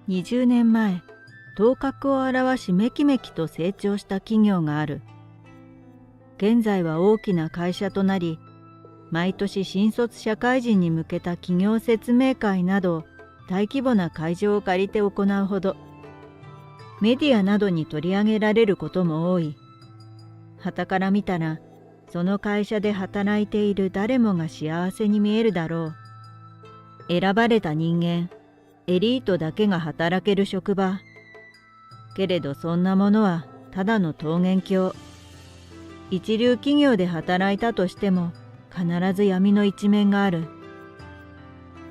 20年前、頭角を現しめきめきと成長した企業がある。現在は大きな会社となり、毎年新卒社会人に向けた企業説明会など大規模な会場を借りて行うほど、メディアなどに取り上げられることも多い。傍から見たら、その会社で働いている誰もが幸せに見えるだろう。選ばれた人間、エリートだけが働ける職場。けれどそんなものはただの桃源郷。一流企業で働いたとしても必ず闇の一面がある。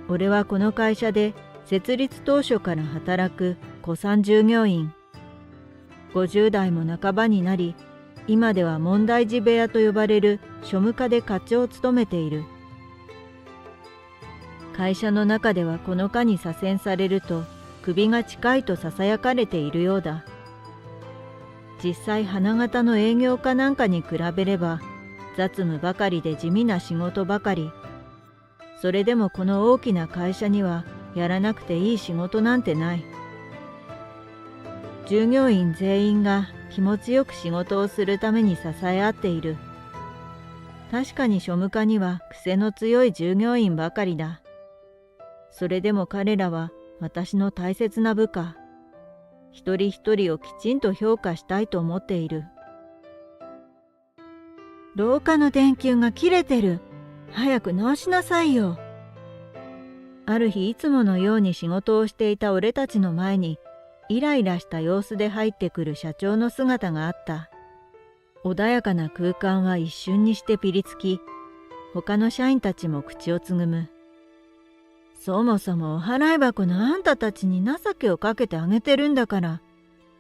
俺はこの会社で設立当初から働く古参従業員。50代も半ばになり、今では問題児部屋と呼ばれる庶務課で課長を務めている。会社の中ではこの課に左遷されると首が近いとささやかれているようだ。実際花形の営業かなんかに比べれば雑務ばかりで地味な仕事ばかり。それでもこの大きな会社にはやらなくていい仕事なんてない。従業員全員が気持ちよく仕事をするために支え合っている。確かに庶務課には癖の強い従業員ばかりだ。それでも彼らは私の大切な部下。一人一人をきちんと評価したいと思っている。廊下の電球が切れてる。早く直しなさいよ。ある日いつものように仕事をしていた俺たちの前にイライラした様子で入ってくる社長の姿があった。穏やかな空間は一瞬にしてピリつき、他の社員たちも口をつぐむ。そもそもお払い箱のあんたたちに情けをかけてあげてるんだから、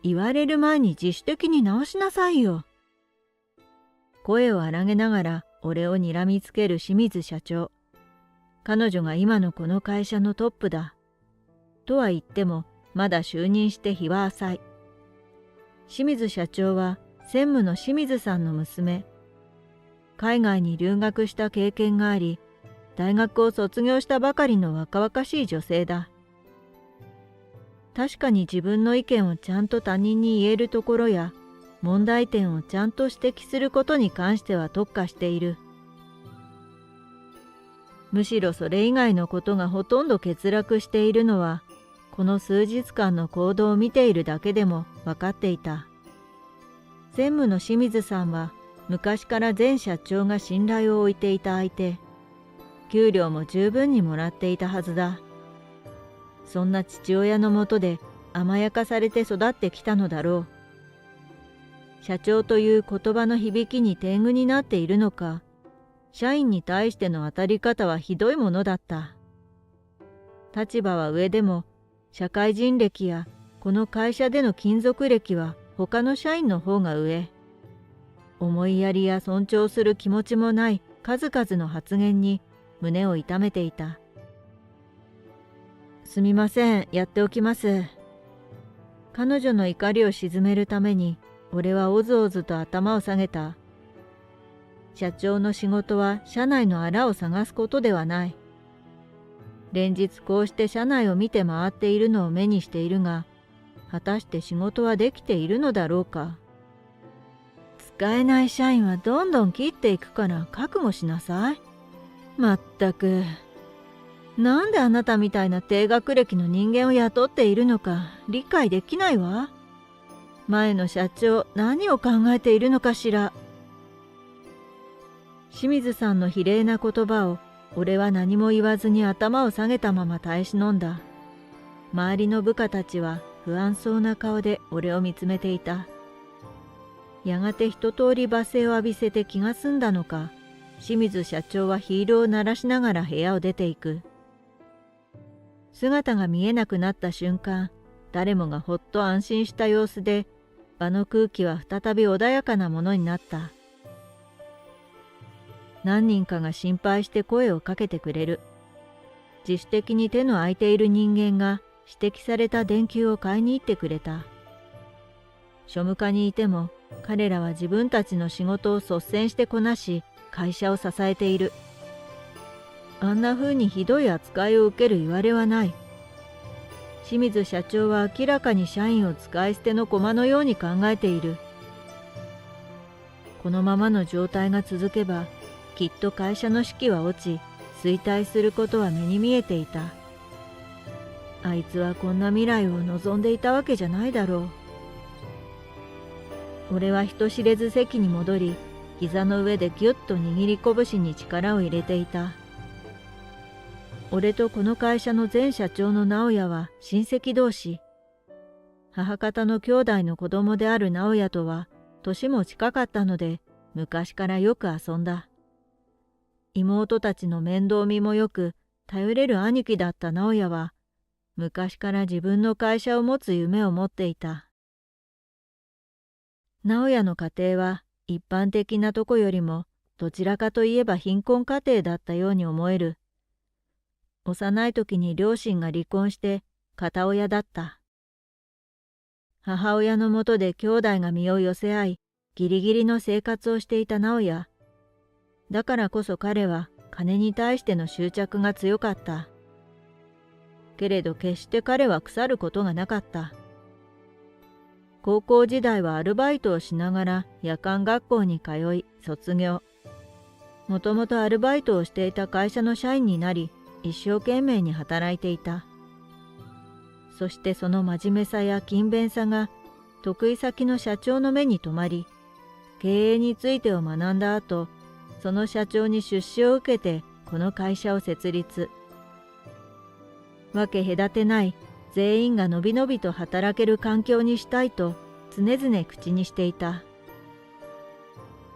言われる前に自主的に直しなさいよ。声を荒げながら俺を睨みつける清水社長。彼女が今のこの会社のトップだ。とは言っても、まだ就任して日は浅い。清水社長は専務の清水さんの娘。海外に留学した経験があり、大学を卒業したばかりの若々しい女性だ。確かに自分の意見をちゃんと他人に言えるところや、問題点をちゃんと指摘することに関しては特化している。むしろそれ以外のことがほとんど欠落しているのは、この数日間の行動を見ているだけでも分かっていた。専務の清水さんは昔から前社長が信頼を置いていた相手。給料も十分にもらっていたはずだ。そんな父親のもとで甘やかされて育ってきたのだろう。社長という言葉の響きに天狗になっているのか、社員に対しての当たり方はひどいものだった。立場は上でも、社会人歴やこの会社での勤続歴は他の社員の方が上。思いやりや尊重する気持ちもない数々の発言に胸を痛めていた。すみません、やっておきます。彼女の怒りを鎮めるために俺はおずおずと頭を下げた。社長の仕事は社内のあらを探すことではない。連日こうして社内を見て回っているのを目にしているが、果たして仕事はできているのだろうか。使えない社員はどんどん切っていくから覚悟しなさい。まったく。なんであなたみたいな低学歴の人間を雇っているのか理解できないわ。前の社長、何を考えているのかしら。清水さんの非礼な言葉を俺は何も言わずに頭を下げたまま耐え忍んだ。周りの部下たちは不安そうな顔で俺を見つめていた。やがて一通り罵声を浴びせて気が済んだのか、清水社長はヒールを鳴らしながら部屋を出ていく。姿が見えなくなった瞬間、誰もがほっと安心した様子で、場の空気は再び穏やかなものになった。何人かが心配して声をかけてくれる。自主的に手の空いている人間が指摘された電球を買いに行ってくれた。庶務課にいても彼らは自分たちの仕事を率先してこなし、会社を支えている。あんな風にひどい扱いを受けるいわれはない。清水社長は明らかに社員を使い捨ての駒のように考えている。このままの状態が続けば、きっと会社の士気は落ち、衰退することは目に見えていた。あいつはこんな未来を望んでいたわけじゃないだろう。俺は人知れず席に戻り、膝の上でぎゅっと握り拳に力を入れていた。俺とこの会社の前社長の直哉は親戚同士。母方の兄弟の子供である直哉とは年も近かったので、昔からよく遊んだ。妹たちの面倒見もよく頼れる兄貴だった直哉は、昔から自分の会社を持つ夢を持っていた。直哉の家庭は一般的なとこよりもどちらかといえば貧困家庭だったように思える。幼い時に両親が離婚して片親だった。母親のもとで兄弟が身を寄せ合い、ギリギリの生活をしていた直哉。だからこそ彼は金に対しての執着が強かった。けれど決して彼は腐ることがなかった。高校時代はアルバイトをしながら夜間学校に通い卒業。もともとアルバイトをしていた会社の社員になり、一生懸命に働いていた。そしてその真面目さや勤勉さが得意先の社長の目に留まり、経営についてを学んだ後、その社長に出資を受けてこの会社を設立。分け隔てない全員がのびのびと働ける環境にしたいと常々口にしていた。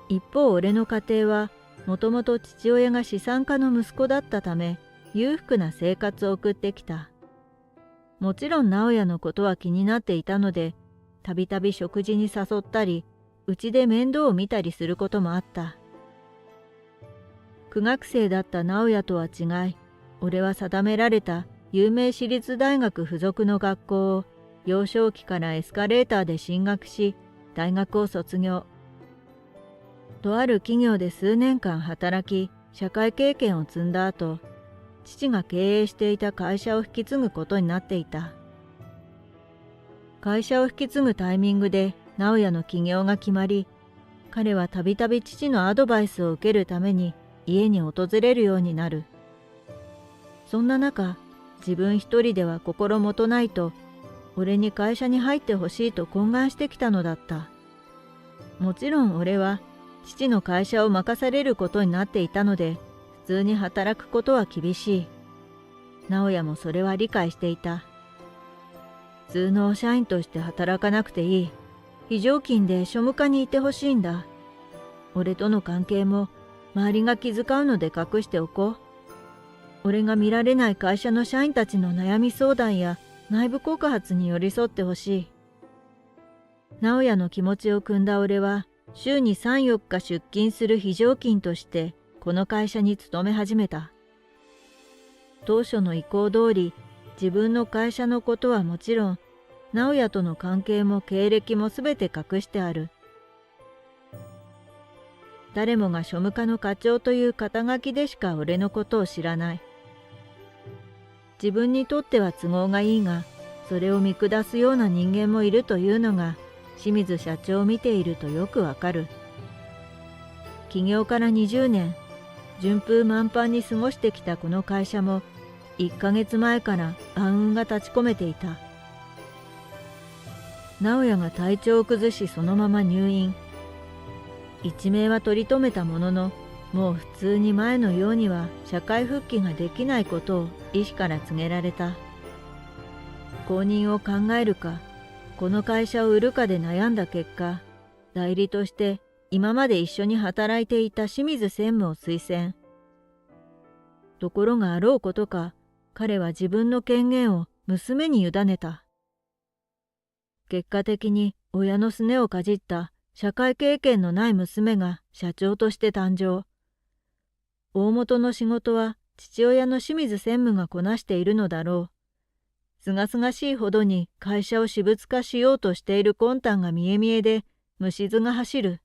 一方俺の家庭はもともと父親が資産家の息子だったため、裕福な生活を送ってきた。もちろん直哉のことは気になっていたので、たびたび食事に誘ったり、うちで面倒を見たりすることもあった。苦学生だった直哉とは違い、俺は定められた有名私立大学附属の学校を幼少期からエスカレーターで進学し、大学を卒業。とある企業で数年間働き、社会経験を積んだ後、父が経営していた会社を引き継ぐことになっていた。会社を引き継ぐタイミングで直哉の起業が決まり、彼はたびたび父のアドバイスを受けるために家に訪れるようになる。そんな中、自分一人では心もとないと、俺に会社に入ってほしいと懇願してきたのだった。もちろん俺は父の会社を任されることになっていたので、普通に働くことは厳しい。直哉もそれは理解していた。普通の社員として働かなくていい。非常勤で庶務課にいてほしいんだ。俺との関係も周りが気遣うので隠しておこう。俺が見られない会社の社員たちの悩み相談や内部告発に寄り添ってほしい。直哉の気持ちを汲んだ俺は、週に3、4日出勤する非常勤としてこの会社に勤め始めた。当初の意向通り、自分の会社のことはもちろん、直哉との関係も経歴もすべて隠してある。誰もが庶務課の課長という肩書きでしか俺のことを知らない。自分にとっては都合がいいが、それを見下すような人間もいるというのが、清水社長を見ているとよくわかる。起業から20年、順風満帆に過ごしてきたこの会社も、1ヶ月前から暗雲が立ち込めていた。直哉が体調を崩しそのまま入院。一命は取り留めたものの、もう普通に前のようには社会復帰ができないことを医師から告げられた。後任を考えるか、この会社を売るかで悩んだ結果、代理として今まで一緒に働いていた清水専務を推薦。ところがあろうことか、彼は自分の権限を娘に委ねた。結果的に親のすねをかじった社会経験のない娘が社長として誕生。大元の仕事は父親の清水専務がこなしているのだろう。すがすがしいほどに会社を私物化しようとしている魂胆が見え見えで虫唾が走る。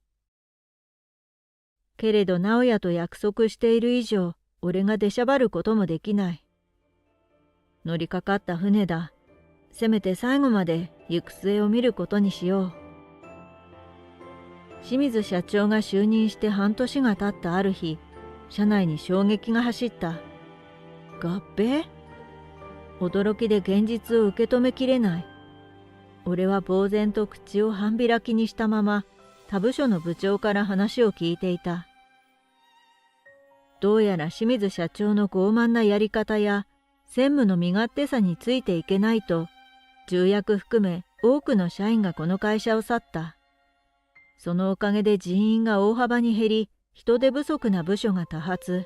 けれど直哉と約束している以上、俺が出しゃばることもできない。乗りかかった船だ。せめて最後まで行く末を見ることにしよう。清水社長が就任して半年が経ったある日、社内に衝撃が走った。合併？驚きで現実を受け止めきれない。俺は呆然と口を半開きにしたまま、他部署の部長から話を聞いていた。どうやら清水社長の傲慢なやり方や専務の身勝手さについていけないと、重役含め多くの社員がこの会社を去った。そのおかげで人員が大幅に減り、人手不足な部署が多発。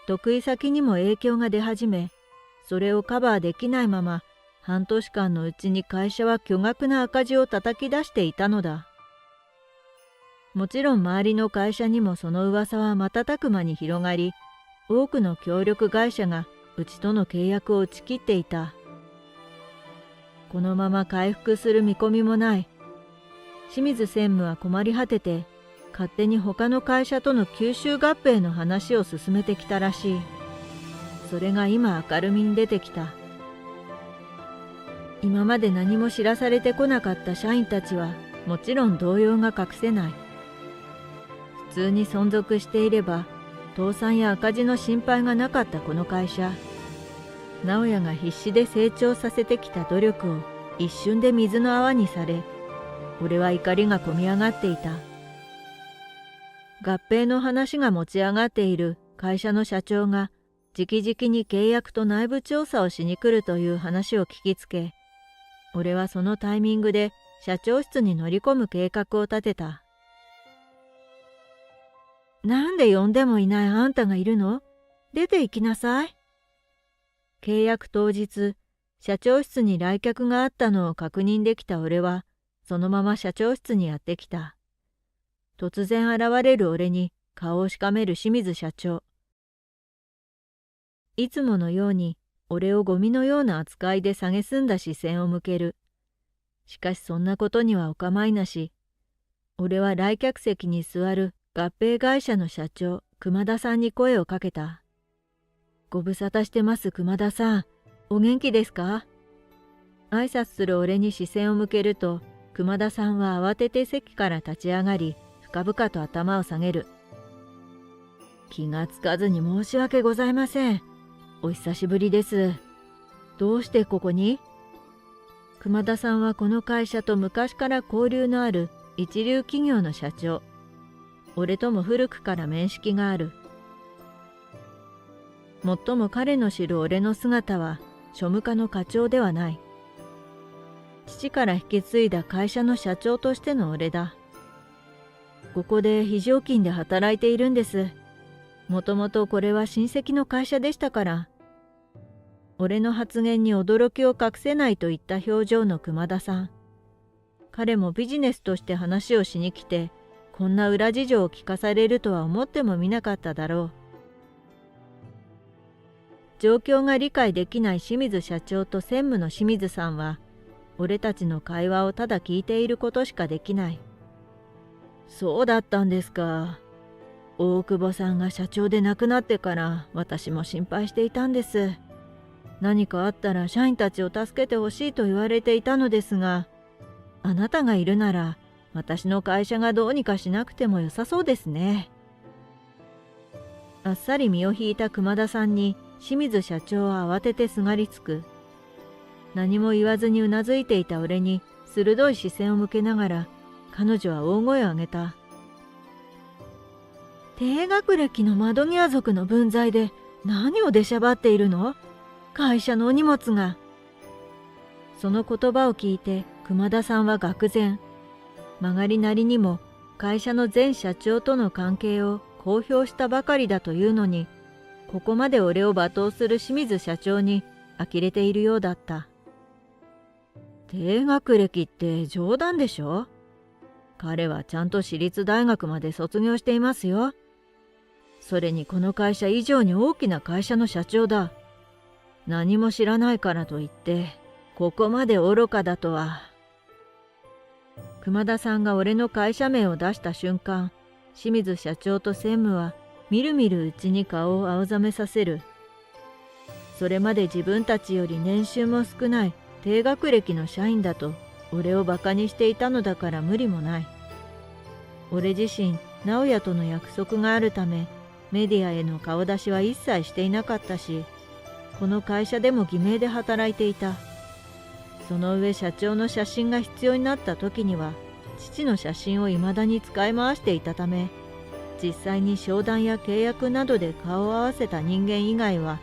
得意先にも影響が出始め、それをカバーできないまま、半年間のうちに会社は巨額な赤字を叩き出していたのだ。もちろん周りの会社にもその噂は瞬く間に広がり、多くの協力会社がうちとの契約を打ち切っていた。このまま回復する見込みもない。清水専務は困り果てて、勝手に他の会社との吸収合併の話を進めてきたらしい。それが今明るみに出てきた。今まで何も知らされてこなかった社員たちはもちろん動揺が隠せない。普通に存続していれば倒産や赤字の心配がなかったこの会社。直哉が必死で成長させてきた努力を一瞬で水の泡にされ、俺は怒りがこみ上がっていた。合併の話が持ち上がっている会社の社長が直々に契約と内部調査をしに来るという話を聞きつけ、俺はそのタイミングで社長室に乗り込む計画を立てた。なんで呼んでもいないあんたがいるの？出て行きなさい。契約当日、社長室に来客があったのを確認できた俺は、そのまま社長室にやってきた。突然現れる俺に顔をしかめる清水社長。いつものように俺をゴミのような扱いで蔑んだ視線を向ける。しかしそんなことにはお構いなし。俺は来客席に座る合併会社の社長、熊田さんに声をかけた。ご無沙汰してます熊田さん。お元気ですか？挨拶する俺に視線を向けると、熊田さんは慌てて席から立ち上がり、深々と頭を下げる。気がつかずに申し訳ございません。お久しぶりです。どうしてここに？熊田さんはこの会社と昔から交流のある一流企業の社長。俺とも古くから面識がある。もっとも彼の知る俺の姿は庶務課の課長ではない。父から引き継いだ会社の社長としての俺だ。ここで非常勤で働いているんです。もともとこれは親戚の会社でしたから。俺の発言に驚きを隠せないといった表情の熊田さん。彼もビジネスとして話をしに来て、こんな裏事情を聞かされるとは思ってもみなかっただろう。状況が理解できない清水社長と専務の清水さんは、俺たちの会話をただ聞いていることしかできない。そうだったんですか。大久保さんが社長で亡くなってから私も心配していたんです。何かあったら社員たちを助けてほしいと言われていたのですが、あなたがいるなら私の会社がどうにかしなくても良さそうですね。あっさり身を引いた熊田さんに清水社長は慌ててすがりつく。何も言わずにうなずいていた俺に鋭い視線を向けながら、彼女は大声を上げた。低学歴の窓際族の分際で何を出しゃばっているの？会社のお荷物が。その言葉を聞いて熊田さんは愕然。曲がりなりにも会社の前社長との関係を公表したばかりだというのに、ここまで俺を罵倒する清水社長に呆れているようだった。低学歴って冗談でしょ？彼はちゃんと私立大学まで卒業していますよ。それにこの会社以上に大きな会社の社長だ。何も知らないからといって、ここまで愚かだとは。熊田さんが俺の会社名を出した瞬間、清水社長と専務はみるみるうちに顔を青ざめさせる。それまで自分たちより年収も少ない低学歴の社員だと俺をバカにしていたのだから無理もない。俺自身、直哉との約束があるため、メディアへの顔出しは一切していなかったし、この会社でも偽名で働いていた。その上社長の写真が必要になった時には、父の写真を未だに使い回していたため、実際に商談や契約などで顔を合わせた人間以外は、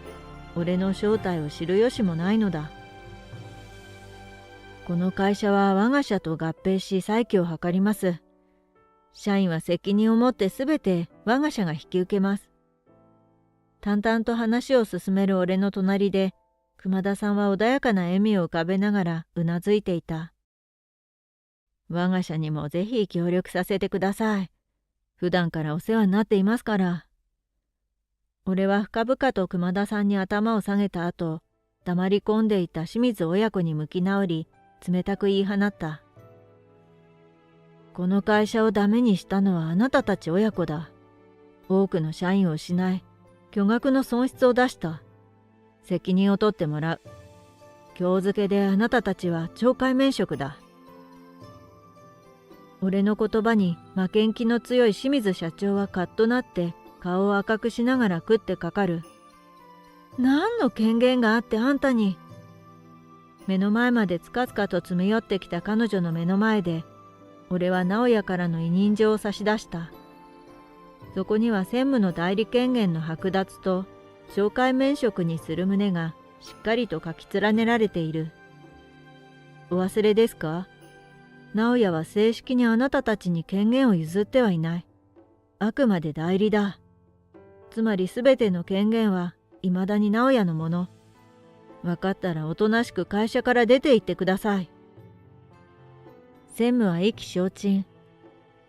俺の正体を知る由もないのだ。この会社は我が社と合併し再起を図ります。社員は責任を持ってすべて我が社が引き受けます。淡々と話を進める俺の隣で、熊田さんは穏やかな笑みを浮かべながらうなずいていた。我が社にもぜひ協力させてください。普段からお世話になっていますから。俺は深々と熊田さんに頭を下げた後、黙り込んでいた清水親子に向き直り、冷たく言い放った。この会社をダメにしたのはあなたたち親子だ。多くの社員を失い、巨額の損失を出した。責任を取ってもらう。今日付であなたたちは懲戒免職だ。俺の言葉に負けん気の強い清水社長はカッとなって顔を赤くしながら食ってかかる。何の権限があってあんたに。目の前までつかつかと詰め寄ってきた彼女の目の前で、俺は直哉からの委任状を差し出した。そこには専務の代理権限の剥奪と懲戒免職にする旨がしっかりと書き連ねられている。お忘れですか？直哉は正式にあなたたちに権限を譲ってはいない。あくまで代理だ。つまりすべての権限は未だに直哉のもの。分かったらおとなしく会社から出て行ってください。専務は意気消沈。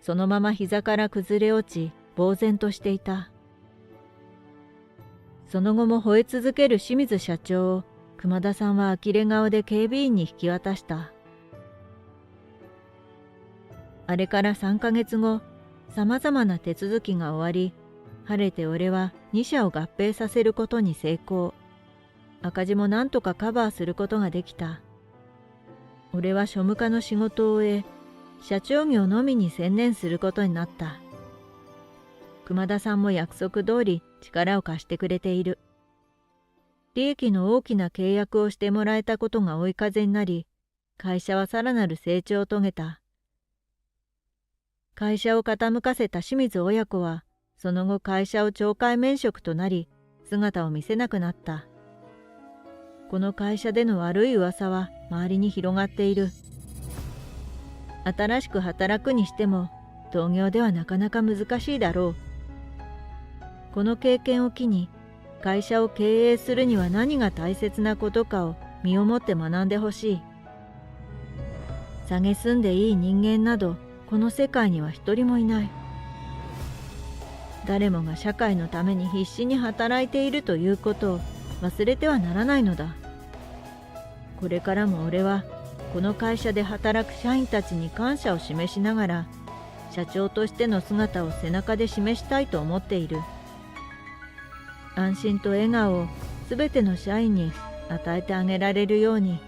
そのまま膝から崩れ落ち、呆然としていた。その後も吠え続ける清水社長を熊田さんは呆れ顔で警備員に引き渡した。あれから3ヶ月後、さまざまな手続きが終わり、晴れて俺は2社を合併させることに成功。赤字もなんとかカバーすることができた。俺は庶務課の仕事を終え、社長業のみに専念することになった。熊田さんも約束通り力を貸してくれている。利益の大きな契約をしてもらえたことが追い風になり、会社はさらなる成長を遂げた。会社を傾かせた清水親子は、その後会社を懲戒免職となり、姿を見せなくなった。この会社での悪い噂は周りに広がっている。新しく働くにしても、同業ではなかなか難しいだろう。この経験を機に、会社を経営するには何が大切なことかを身をもって学んでほしい。蔑んでいい人間など、この世界には一人もいない。誰もが社会のために必死に働いているということを忘れてはならないのだ。これからも俺はこの会社で働く社員たちに感謝を示しながら、社長としての姿を背中で示したいと思っている。安心と笑顔をすべての社員に与えてあげられるように。